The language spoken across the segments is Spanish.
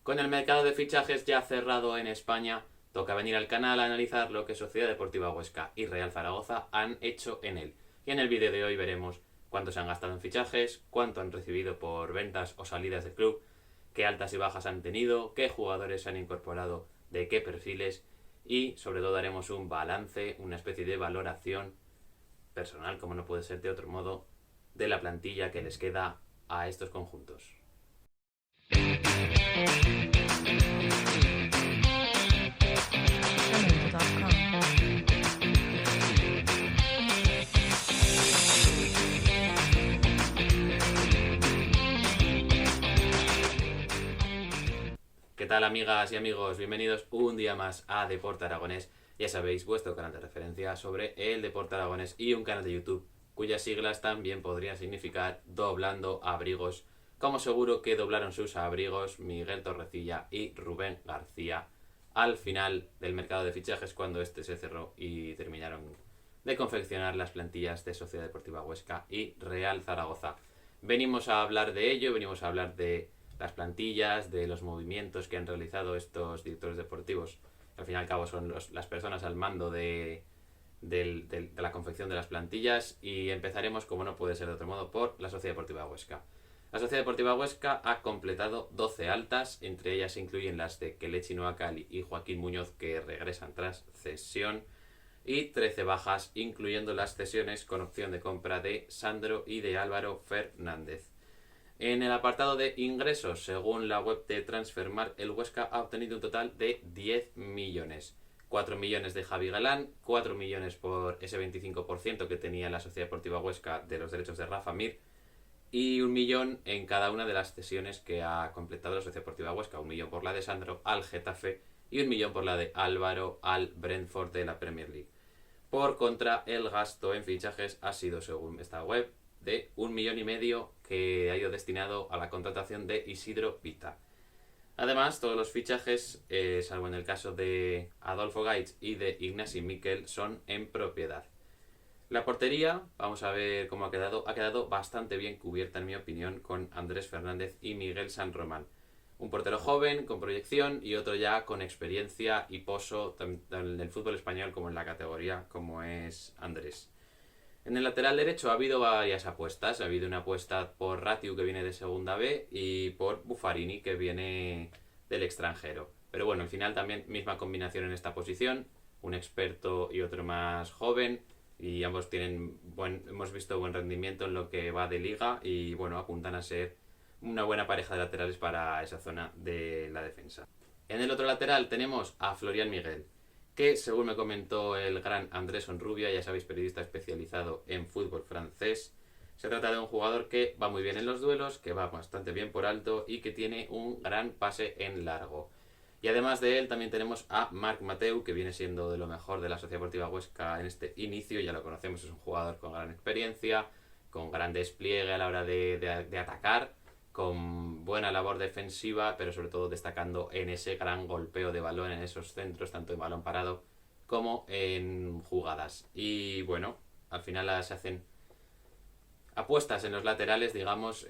Con el mercado de fichajes ya cerrado en España, toca venir al canal a analizar lo que Sociedad Deportiva Huesca y Real Zaragoza han hecho en él. Y en el vídeo de hoy veremos cuánto se han gastado en fichajes, cuánto han recibido por ventas o salidas del club, qué altas y bajas han tenido, qué jugadores se han incorporado, de qué perfiles y sobre todo haremos un balance, una especie de valoración personal, como no puede ser de otro modo, de la plantilla que les queda a estos conjuntos. ¿Qué tal, amigas y amigos? Bienvenidos un día más a Deporte Aragonés. Ya sabéis, vuestro canal de referencia sobre el deporte aragonés y un canal de YouTube cuyas siglas también podrían significar doblando abrigos, como seguro que doblaron sus abrigos Miguel Torrecilla y Rubén García al final del mercado de fichajes cuando este se cerró y terminaron de confeccionar las plantillas de Sociedad Deportiva Huesca y Real Zaragoza. Venimos a hablar de ello, venimos a hablar de las plantillas, de los movimientos que han realizado estos directores deportivos. Al fin y al cabo son las personas al mando de la confección de las plantillas y empezaremos, como no puede ser de otro modo, por la Sociedad Deportiva Huesca. La Sociedad Deportiva Huesca ha completado 12 altas, entre ellas se incluyen las de Kelechi Noakali y Joaquín Muñoz, que regresan tras cesión, y 13 bajas, incluyendo las cesiones con opción de compra de Sandro y de Álvaro Fernández. En el apartado de ingresos, según la web de Transfermarkt, el Huesca ha obtenido un total de 10 millones. 4 millones de Javi Galán, 4 millones por ese 25% que tenía la Sociedad Deportiva Huesca de los derechos de Rafa Mir y 1 millón en cada una de las cesiones que ha completado la Sociedad Deportiva Huesca. 1 millón por la de Sandro al Getafe y 1 millón por la de Álvaro al Brentford de la Premier League. Por contra, el gasto en fichajes ha sido, según esta web, de 1,5 millones que ha ido destinado a la contratación de Isidro Vita. Además, todos los fichajes, salvo en el caso de Adolfo Gaitz y de Ignasi Miquel, son en propiedad. La portería, vamos a ver cómo ha quedado. Ha quedado bastante bien cubierta, en mi opinión, con Andrés Fernández y Miguel San Román. Un portero joven, con proyección, y otro ya con experiencia y poso, tanto en el fútbol español como en la categoría, como es Andrés. En el lateral derecho ha habido varias apuestas. Ha habido una apuesta por Ratiu, que viene de Segunda B, y por Buffarini, que viene del extranjero. Pero bueno, al final también misma combinación en esta posición. Un experto y otro más joven. Y ambos hemos visto buen rendimiento en lo que va de liga. Y bueno, apuntan a ser una buena pareja de laterales para esa zona de la defensa. En el otro lateral tenemos a Florian Miguel, que según me comentó el gran Andrés Onrubia, ya sabéis, periodista especializado en fútbol francés, se trata de un jugador que va muy bien en los duelos, que va bastante bien por alto y que tiene un gran pase en largo. Y además de él también tenemos a Marc Mateu, que viene siendo de lo mejor de la Sociedad Deportiva Huesca en este inicio, ya lo conocemos, es un jugador con gran experiencia, con gran despliegue a la hora de atacar, con buena labor defensiva, pero sobre todo destacando en ese gran golpeo de balón en esos centros, tanto en balón parado como en jugadas. Y bueno, al final se hacen apuestas en los laterales, digamos,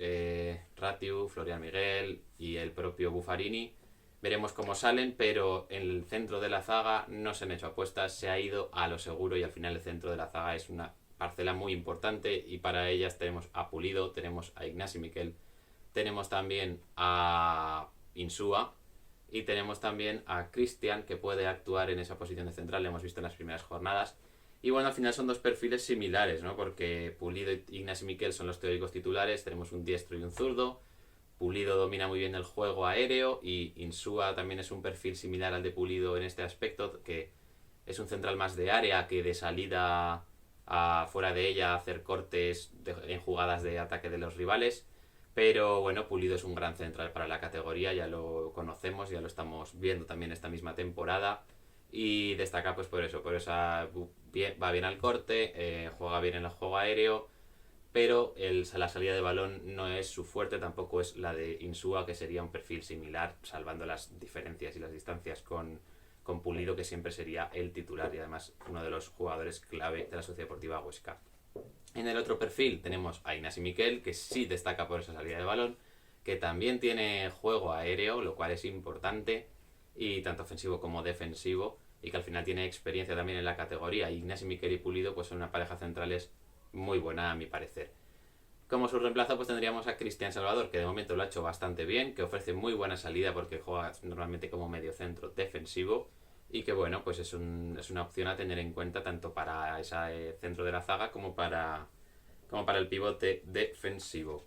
Ratiu, Florian Miguel y el propio Buffarini. Veremos cómo salen, pero en el centro de la zaga no se han hecho apuestas, se ha ido a lo seguro y al final el centro de la zaga es una parcela muy importante y para ellas tenemos a Pulido, tenemos a Ignasi Miquel, tenemos también a Insúa y tenemos también a Cristian, que puede actuar en esa posición de central, lo hemos visto en las primeras jornadas. Y bueno, al final son dos perfiles similares, ¿no? Porque Pulido y Ignasi Miquel son los teóricos titulares, tenemos un diestro y un zurdo. Pulido domina muy bien el juego aéreo y Insúa también es un perfil similar al de Pulido en este aspecto, que es un central más de área que de salida fuera de ella, hacer cortes en jugadas de ataque de los rivales. Pero bueno, Pulido es un gran central para la categoría, ya lo conocemos, ya lo estamos viendo también esta misma temporada. Y destaca pues por eso, va bien al corte, juega bien en el juego aéreo, pero la salida de balón no es su fuerte, tampoco es la de Insúa, que sería un perfil similar, salvando las diferencias y las distancias con Pulido, que siempre sería el titular y además uno de los jugadores clave de la Sociedad Deportiva Huesca. En el otro perfil tenemos a Ignasi Miquel, que sí destaca por esa salida de balón, que también tiene juego aéreo, lo cual es importante, y tanto ofensivo como defensivo, y que al final tiene experiencia también en la categoría. Ignasi, Miquel y Pulido pues son una pareja centrales muy buena a mi parecer. Como su reemplazo pues tendríamos a Cristian Salvador, que de momento lo ha hecho bastante bien, que ofrece muy buena salida porque juega normalmente como mediocentro defensivo y que bueno, pues es una opción a tener en cuenta tanto para ese centro de la zaga como para el pivote defensivo.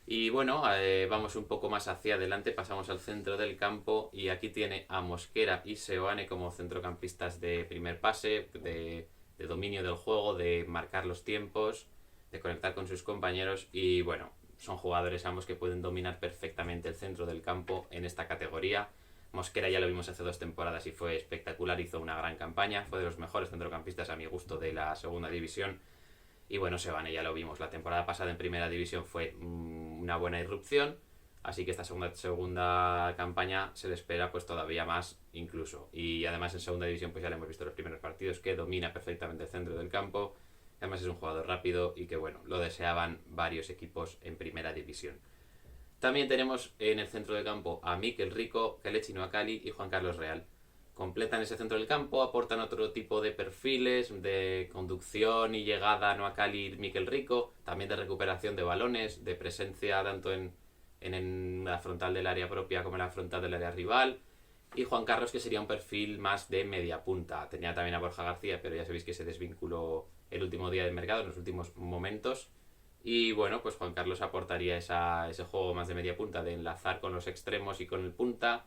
Y bueno, vamos un poco más hacia adelante, pasamos al centro del campo y aquí tiene a Mosquera y Seoane como centrocampistas de primer pase, de dominio del juego, de marcar los tiempos, de conectar con sus compañeros y bueno, son jugadores ambos que pueden dominar perfectamente el centro del campo en esta categoría. Mosquera ya lo vimos hace 2 temporadas y fue espectacular, hizo una gran campaña, fue de los mejores centrocampistas a mi gusto de la segunda división. Y bueno, Seoane ya lo vimos, la temporada pasada en primera división fue una buena irrupción, así que esta segunda campaña se le espera pues todavía más incluso. Y además en segunda división pues ya le hemos visto los primeros partidos que domina perfectamente el centro del campo, además es un jugador rápido y que bueno, lo deseaban varios equipos en primera división. También tenemos en el centro del campo a Mikel Rico, Kelechi Noakali y Juan Carlos Real. Completan ese centro del campo, aportan otro tipo de perfiles de conducción y llegada a Noakali y Mikel Rico, también de recuperación de balones, de presencia tanto en la frontal del área propia como en la frontal del área rival. Y Juan Carlos, que sería un perfil más de media punta. Tenía también a Borja García, pero ya sabéis que se desvinculó el último día del mercado, en los últimos momentos. Y bueno, pues Juan Carlos aportaría ese juego más de media punta, de enlazar con los extremos y con el punta,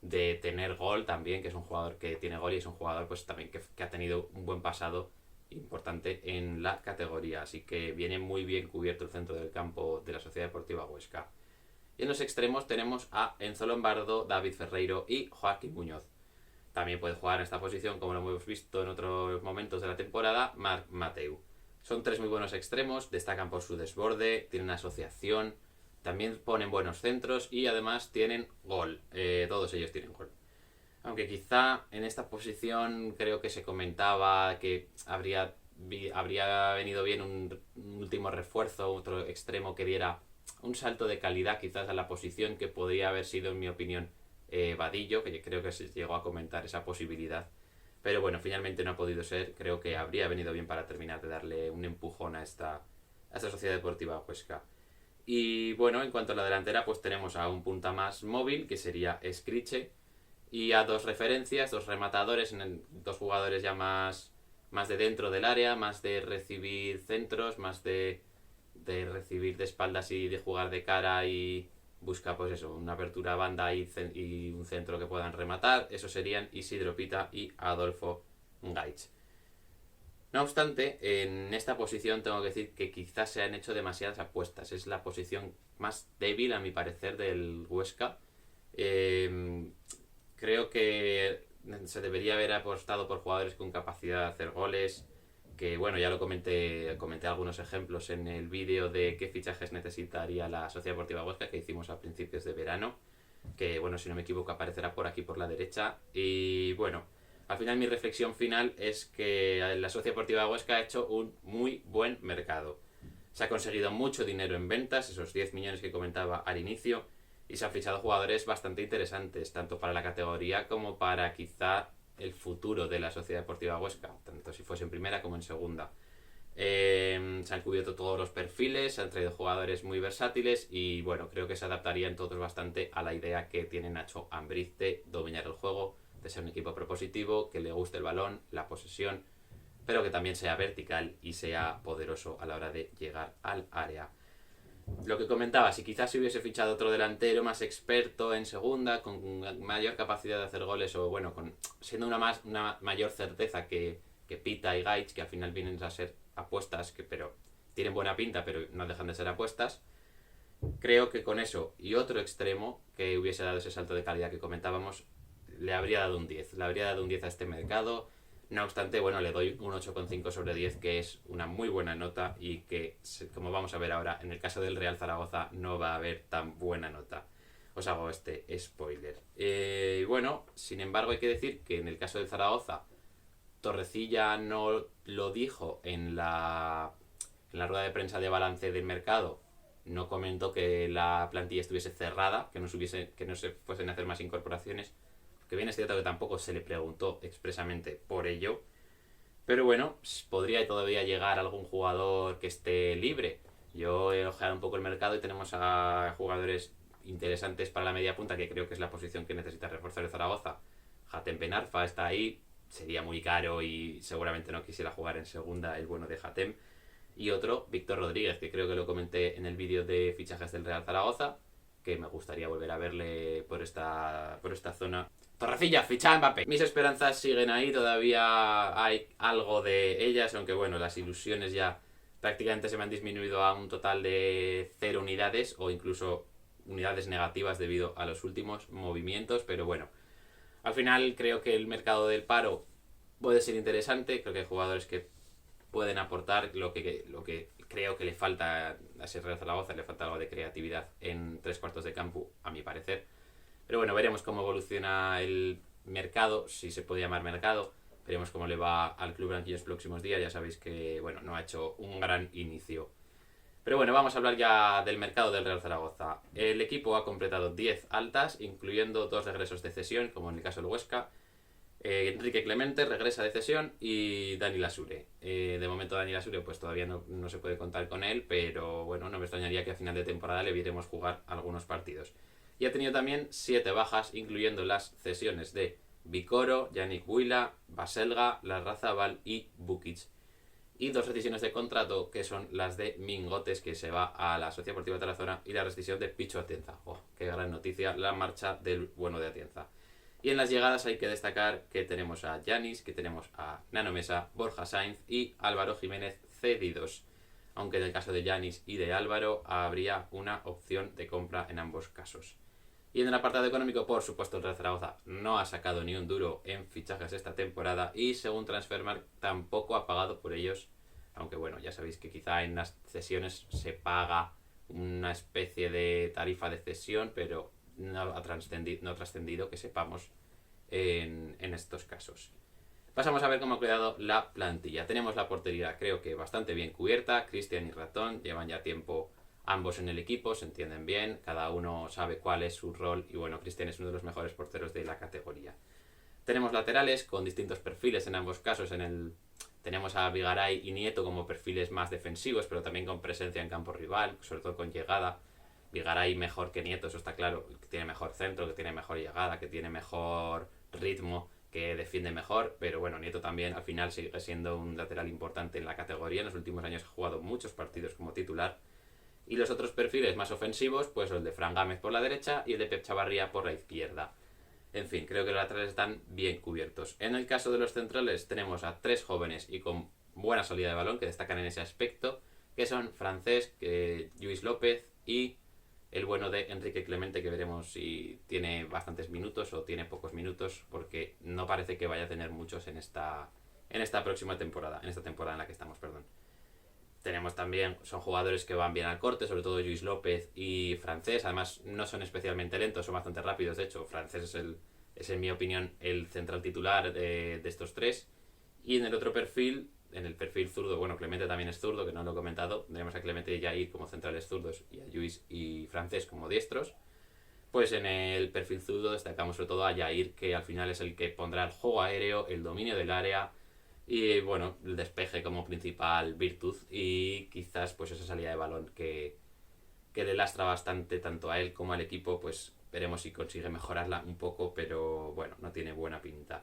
de tener gol también, que es un jugador que tiene gol y es un jugador pues también que ha tenido un buen pasado importante en la categoría. Así que viene muy bien cubierto el centro del campo de la Sociedad Deportiva Huesca. Y en los extremos tenemos a Enzo Lombardo, David Ferreiro y Joaquín Muñoz. También puede jugar en esta posición, como lo hemos visto en otros momentos de la temporada, Marc Mateu. Son 3 muy buenos extremos, destacan por su desborde, tienen asociación, también ponen buenos centros y además tienen gol. Todos ellos tienen gol. Aunque quizá en esta posición creo que se comentaba que habría venido bien un último refuerzo, otro extremo que diera un salto de calidad quizás a la posición, que podría haber sido, en mi opinión, Vadillo, que creo que se llegó a comentar esa posibilidad. Pero bueno, finalmente no ha podido ser. Creo que habría venido bien para terminar de darle un empujón a esta Sociedad Deportiva Huesca. Y bueno, en cuanto a la delantera, pues tenemos a un punta más móvil, que sería Scriche, y a 2 referencias, 2 rematadores, 2 jugadores ya más de dentro del área, más de recibir centros, más de recibir de espaldas y de jugar de cara, y busca pues eso, una apertura a banda y un centro que puedan rematar. Esos serían Isidro Pita y Adolfo Gaich. No obstante, en esta posición tengo que decir que quizás se han hecho demasiadas apuestas. Es la posición más débil, a mi parecer, del Huesca. Creo que se debería haber apostado por jugadores con capacidad de hacer goles. Que bueno, ya lo comenté algunos ejemplos en el vídeo de qué fichajes necesitaría la Sociedad Deportiva Huesca, que hicimos a principios de verano. Que bueno, si no me equivoco, aparecerá por aquí por la derecha. Y bueno, al final mi reflexión final es que la Sociedad Deportiva Huesca ha hecho un muy buen mercado. Se ha conseguido mucho dinero en ventas, esos 10 millones que comentaba al inicio, y se han fichado jugadores bastante interesantes, tanto para la categoría como para quizá el futuro de la Sociedad Deportiva Huesca, tanto si fuese en primera como en segunda. Se han cubierto todos los perfiles, se han traído jugadores muy versátiles y bueno, creo que se adaptarían todos bastante a la idea que tiene Nacho Ambriz de dominar el juego, de ser un equipo propositivo, que le guste el balón, la posesión, pero que también sea vertical y sea poderoso a la hora de llegar al área. Lo que comentaba, si quizás se hubiese fichado otro delantero más experto en segunda, con mayor capacidad de hacer goles, o bueno, siendo una mayor certeza que Pita y Gaich, que al final vienen a ser apuestas, pero tienen buena pinta, pero no dejan de ser apuestas. Creo que con eso y otro extremo que hubiese dado ese salto de calidad que comentábamos, le habría dado un 10. Le habría dado un 10 a este mercado. No obstante, bueno, le doy un 8,5 sobre 10, que es una muy buena nota y que, como vamos a ver ahora, en el caso del Real Zaragoza no va a haber tan buena nota. Os hago este spoiler. Bueno, sin embargo, hay que decir que en el caso del Zaragoza, Torrecilla no lo dijo en la rueda de prensa de balance del mercado, no comentó que la plantilla estuviese cerrada, que no se fuesen a hacer más incorporaciones, que bien es cierto que tampoco se le preguntó expresamente por ello, pero bueno, podría todavía llegar algún jugador que esté libre. Yo he ojeado un poco el mercado y tenemos a jugadores interesantes para la media punta, que creo que es la posición que necesita reforzar el Zaragoza. Hatem Ben Arfa está ahí, sería muy caro y seguramente no quisiera jugar en segunda el bueno de Hatem. Y otro, Víctor Rodríguez, que creo que lo comenté en el vídeo de fichajes del Real Zaragoza, que me gustaría volver a verle por esta zona. Torrecilla, ficha a Mbappé. Mis esperanzas siguen ahí, todavía hay algo de ellas, aunque bueno, las ilusiones ya prácticamente se me han disminuido a un total de 0 unidades o incluso unidades negativas debido a los últimos movimientos, pero bueno, al final creo que el mercado del paro puede ser interesante, creo que hay jugadores que pueden aportar lo que creo que le falta a ese Real Zaragoza, le falta algo de creatividad en tres cuartos de campo, a mi parecer. Pero bueno, veremos cómo evoluciona el mercado, si se puede llamar mercado. Veremos cómo le va al club en los próximos días. Ya sabéis que bueno, no ha hecho un gran inicio. Pero bueno, vamos a hablar ya del mercado del Real Zaragoza. El equipo ha completado 10 altas, incluyendo 2 regresos de cesión, como en el caso del Huesca. Enrique Clemente regresa de cesión y Dani Lasure. De momento Dani Lasure pues todavía no se puede contar con él, pero bueno, no me extrañaría que a final de temporada le viéramos jugar algunos partidos. Y ha tenido también 7 bajas, incluyendo las cesiones de Vicoro, Yannick Buila, Baselga, Larrazábal y Bukic. Y 2 rescisiones de contrato, que son las de Mingotes, que se va a la Sociedad Deportiva Tarazona, y la rescisión de Picho Atienza. ¡Oh, qué gran noticia! La marcha del bueno de Atienza. Y en las llegadas hay que destacar que tenemos a Yanis, que tenemos a Nano Mesa, Borja Sainz y Álvaro Jiménez cedidos. Aunque en el caso de Yanis y de Álvaro habría una opción de compra en ambos casos. Y en el apartado económico, por supuesto, el Real Zaragoza no ha sacado ni un duro en fichajes esta temporada y según Transfermarkt tampoco ha pagado por ellos, aunque bueno, ya sabéis que quizá en las cesiones se paga una especie de tarifa de cesión, pero no ha trascendido que sepamos en estos casos. Pasamos a ver cómo ha quedado la plantilla. Tenemos la portería creo que bastante bien cubierta. Cristian y Ratón llevan ya tiempo ambos en el equipo, se entienden bien, cada uno sabe cuál es su rol y bueno, Cristian es uno de los mejores porteros de la categoría. Tenemos laterales con distintos perfiles en ambos casos. Tenemos a Vigaray y Nieto como perfiles más defensivos, pero también con presencia en campo rival, sobre todo con llegada. Vigaray mejor que Nieto, eso está claro, que tiene mejor centro, que tiene mejor llegada, que tiene mejor ritmo, que defiende mejor, pero bueno, Nieto también al final sigue siendo un lateral importante en la categoría. En los últimos años ha jugado muchos partidos como titular. Y los otros perfiles más ofensivos, pues el de Fran Gámez por la derecha y el de Pep Chavarría por la izquierda. En fin, creo que los laterales están bien cubiertos. En el caso de los centrales tenemos a 3 jóvenes y con buena salida de balón que destacan en ese aspecto, que son Francesc, Lluís López y el bueno de Enrique Clemente, que veremos si tiene bastantes minutos o tiene pocos minutos, porque no parece que vaya a tener muchos en esta próxima temporada, en esta temporada en la que estamos, perdón. Tenemos también, son jugadores que van bien al corte, sobre todo Lluís López y Francés. Además, no son especialmente lentos, son bastante rápidos. De hecho, Francés es en mi opinión, el central titular de estos 3. Y en el otro perfil, en el perfil zurdo, bueno, Clemente también es zurdo, que no lo he comentado. Tenemos a Clemente y Jair como centrales zurdos y a Lluís y Francés como diestros. Pues en el perfil zurdo destacamos sobre todo a Jair, que al final es el que pondrá el juego aéreo, el dominio del área y bueno, el despeje como principal virtud y quizás pues esa salida de balón que le lastra bastante tanto a él como al equipo, pues veremos si consigue mejorarla un poco, pero bueno, no tiene buena pinta.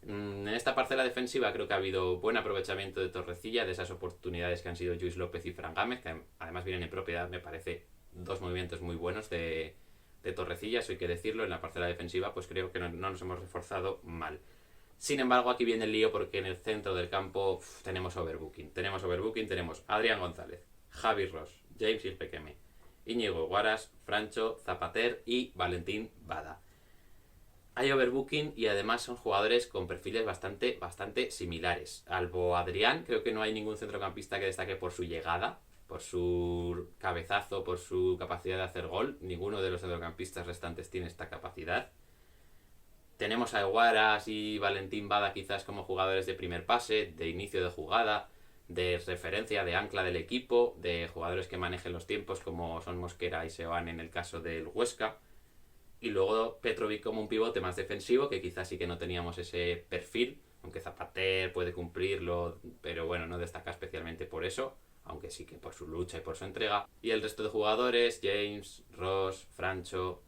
En esta parcela defensiva creo que ha habido buen aprovechamiento de Torrecilla, de esas oportunidades que han sido Lluís López y Fran Gámez, que además vienen en propiedad, me parece 2 movimientos muy buenos de Torrecilla, eso hay que decirlo. En la parcela defensiva pues creo que no nos hemos reforzado mal. Sin embargo, aquí viene el lío porque en el centro del campo tenemos overbooking. Tenemos Adrián González, Javi Ross, James Ilpequeme, Íñigo Guaras, Francho, Zapater y Valentín Bada. Hay overbooking y además son jugadores con perfiles bastante similares. Salvo Adrián, creo que no hay ningún centrocampista que destaque por su llegada, por su cabezazo, por su capacidad de hacer gol. Ninguno de los centrocampistas restantes tiene esta capacidad. Tenemos a Guaras y Valentín Bada quizás como jugadores de primer pase, de inicio de jugada, de referencia, de ancla del equipo, de jugadores que manejen los tiempos como son Mosquera y Seoane en el caso del Huesca. Y luego Petrovic como un pivote más defensivo, que quizás sí que no teníamos ese perfil, aunque Zapater puede cumplirlo, pero bueno, no destaca especialmente por eso, aunque sí que por su lucha y por su entrega. Y el resto de jugadores, James, Ross, Francho,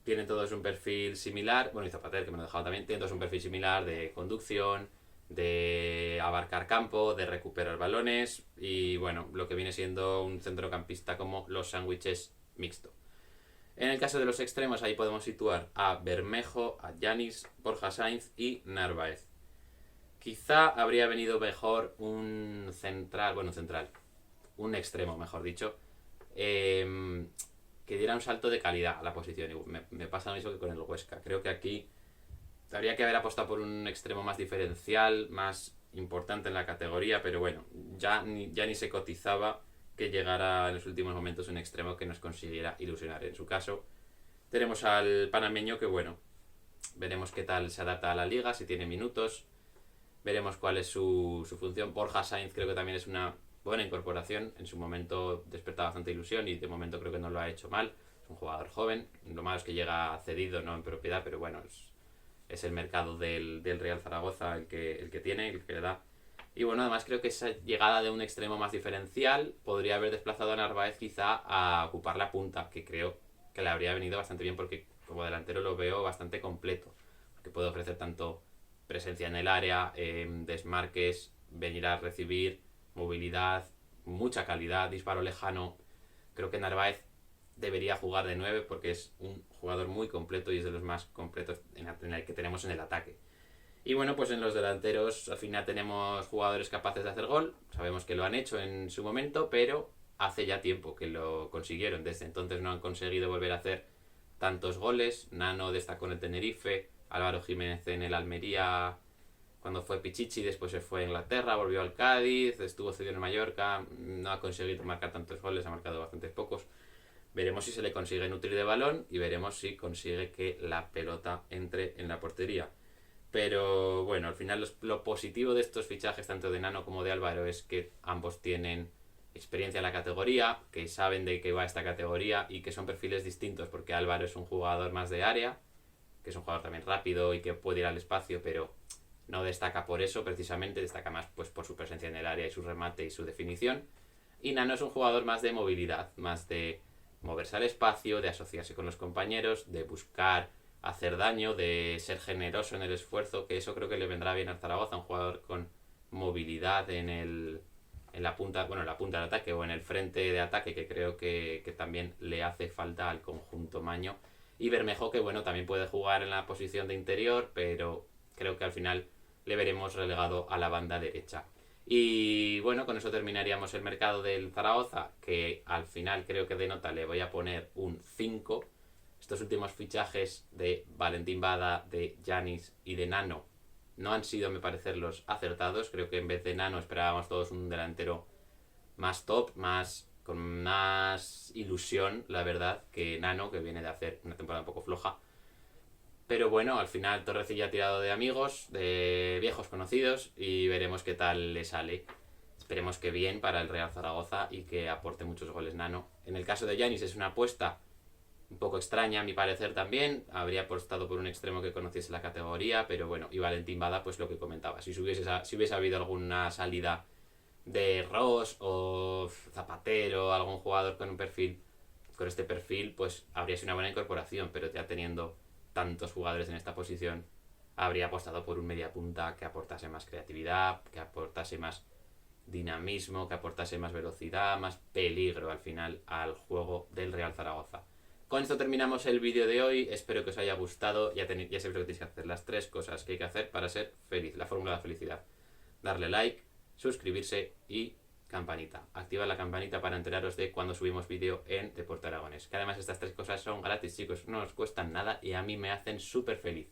tienen todos un perfil similar, bueno, y Zapater, que me lo he dejado también, tienen todos un perfil similar de conducción, de abarcar campo, de recuperar balones y bueno, lo que viene siendo un centrocampista como los sándwiches mixto. En el caso de los extremos, ahí podemos situar a Bermejo, a Yanis, Borja Sainz y Narváez. Quizá habría venido mejor un central, un extremo, mejor dicho, que diera un salto de calidad a la posición. Me pasa lo mismo que con el Huesca. Creo que aquí habría que haber apostado por un extremo más diferencial, más importante en la categoría, pero bueno, ya ni se cotizaba que llegara en los últimos momentos un extremo que nos consiguiera ilusionar. En su caso, tenemos al panameño que bueno, veremos qué tal se adapta a la liga, si tiene minutos, veremos cuál es su función. Borja Sainz creo que también es una buena incorporación, en su momento despertaba bastante ilusión y de momento creo que no lo ha hecho mal, es un jugador joven, lo malo es que llega cedido, no en propiedad, pero bueno, es el mercado del Real Zaragoza el que tiene, el que le da. Y bueno, además creo que esa llegada de un extremo más diferencial podría haber desplazado a Narváez quizá a ocupar la punta, que creo que le habría venido bastante bien porque como delantero lo veo bastante completo, porque puede ofrecer tanto presencia en el área, desmarques, venir a recibir, movilidad, mucha calidad, disparo lejano. Creo que Narváez debería jugar de 9 porque es un jugador muy completo y es de los más completos en el que tenemos en el ataque. Y bueno, pues en los delanteros al final tenemos jugadores capaces de hacer gol. Sabemos que lo han hecho en su momento, pero hace ya tiempo que lo consiguieron. Desde entonces no han conseguido volver a hacer tantos goles. Nano destacó en el Tenerife, Álvaro Jiménez en el Almería cuando fue Pichichi, después se fue a Inglaterra, volvió al Cádiz, estuvo cedido en Mallorca, no ha conseguido marcar tantos goles, ha marcado bastantes pocos. Veremos si se le consigue nutrir de balón y veremos si consigue que la pelota entre en la portería. Pero bueno, al final lo positivo de estos fichajes, tanto de Nano como de Álvaro, es que ambos tienen experiencia en la categoría, que saben de qué va esta categoría y que son perfiles distintos, porque Álvaro es un jugador más de área, que es un jugador también rápido y que puede ir al espacio, pero no destaca por eso precisamente, destaca más pues por su presencia en el área y su remate y su definición. Y Nano es un jugador más de movilidad, más de moverse al espacio, de asociarse con los compañeros, de buscar hacer daño, de ser generoso en el esfuerzo, que eso creo que le vendrá bien al Zaragoza, un jugador con movilidad en la punta, bueno, en la punta del ataque o en el frente de ataque, que creo que también le hace falta al conjunto maño. Y Bermejo, que bueno, también puede jugar en la posición de interior, pero creo que al final le veremos relegado a la banda derecha. Y bueno, con eso terminaríamos el mercado del Zaragoza, que al final creo que de nota le voy a poner un 5. Estos últimos fichajes de Valentín Bada, de Yanis y de Nano no han sido, me parecer, los acertados. Creo que en vez de Nano esperábamos todos un delantero más top, con más ilusión, la verdad, que Nano, que viene de hacer una temporada un poco floja. Pero bueno, al final Torrecilla ha tirado de amigos, de viejos conocidos y veremos qué tal le sale. Esperemos que bien para el Real Zaragoza y que aporte muchos goles Nano. En el caso de Yanis es una apuesta un poco extraña a mi parecer también. Habría apostado por un extremo que conociese la categoría, pero bueno, y Valentín Bada pues lo que comentaba. Si hubiese habido alguna salida de Ross o Zapatero, algún jugador con este perfil, pues habría sido una buena incorporación, pero ya teniendo tantos jugadores en esta posición, habría apostado por un mediapunta que aportase más creatividad, que aportase más dinamismo, que aportase más velocidad, más peligro al final al juego del Real Zaragoza. Con esto terminamos el vídeo de hoy, espero que os haya gustado, ya sabéis lo que tenéis que hacer, las 3 cosas que hay que hacer para ser feliz, la fórmula de la felicidad. Darle like, suscribirse y campanita. Activad la campanita para enteraros de cuando subimos vídeo en Deporte Aragonés. Que además estas 3 cosas son gratis, chicos, no os cuestan nada y a mí me hacen súper feliz.